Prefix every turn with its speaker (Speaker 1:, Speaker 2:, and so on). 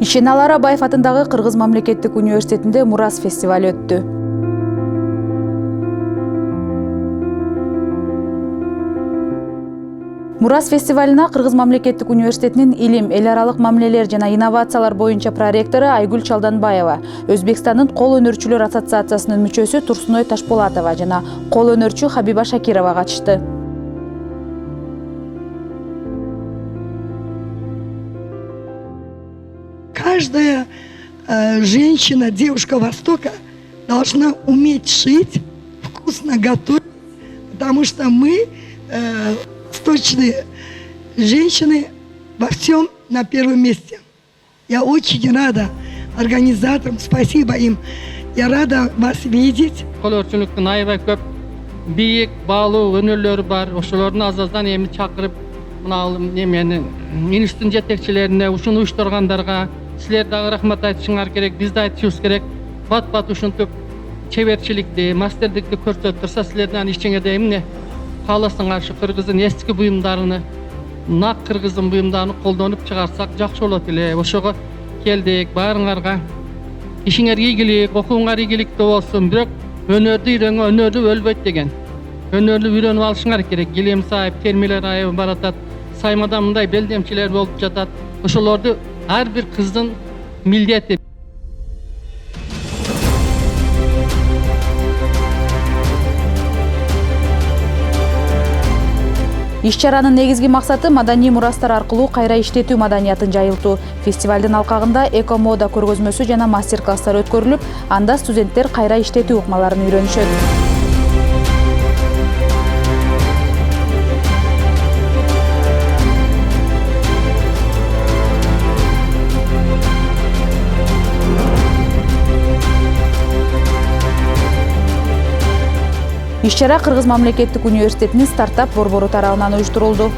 Speaker 1: Ишеналы Арабаев атындагы Кыргыз мамлекеттик университетинде Мурас фестивалы өттү. Мурас фестивалына Кыргыз мамлекеттик университетинин илим, эл аралык мамилелер жана инновациялар боюнча проректору Айгүл Чалданбаева, Өзбекстандын кол өнөрчүлөр ассоциациясынын мүчөсү Турсуной Ташполатова жана кол өнөрчү Хабиба Шакирова катышты.
Speaker 2: Каждая женщина, девушка Востока должна уметь шить, вкусно готовить, потому что мы, восточные женщины, во всем на первом месте. Я очень рада организаторам, спасибо им. Я рада вас видеть.
Speaker 3: Kolörçülüktün ayıba köp biyik, bağlı önürleri var. Oşularını azazdan emi çakırıp nemenin ministrin jetekçilerine, uşunu uyuşturgandarga sizler dağı rahmat aytışыңар керек, biz de aytışımız gerek. Bat uşuntup çeverçilikli, masterdikli көрсөттүрсө sizlerden işçiňe de emne kalasыңар şu Kırgız'ın eski buyumlarını, nak Kırgız'ın buyumlarını koldanıp çıkarsak jakşı bolat ele. Oşoga keldik, barıňarga işiňer iýgilik, okuňar iýgilikde bolsun, birok önörde ýüreňe önörde ölbeyt degen. Önörde ýürenip alışňar gerek. Gilim sahip, termiler aýyp baratat, saýmada mындай beldemçiler bolup jatat. Oşolordy her bir kızın milliyeti.
Speaker 1: Иш-чаранын негизги максаты маданий мурастар аркылуу кайра иштетүү маданиятын жайылтуу. Фестивалдын алкагында эко-мода көргөзмөсү жана мастер-класстар өткөрүлүп, анда студенттер кайра иштетүү ыкмаларын үйрөнүшөт. Иш-чара Кыргыз мамлекеттик университетинин стартап борбору тарабынан уюштурулду.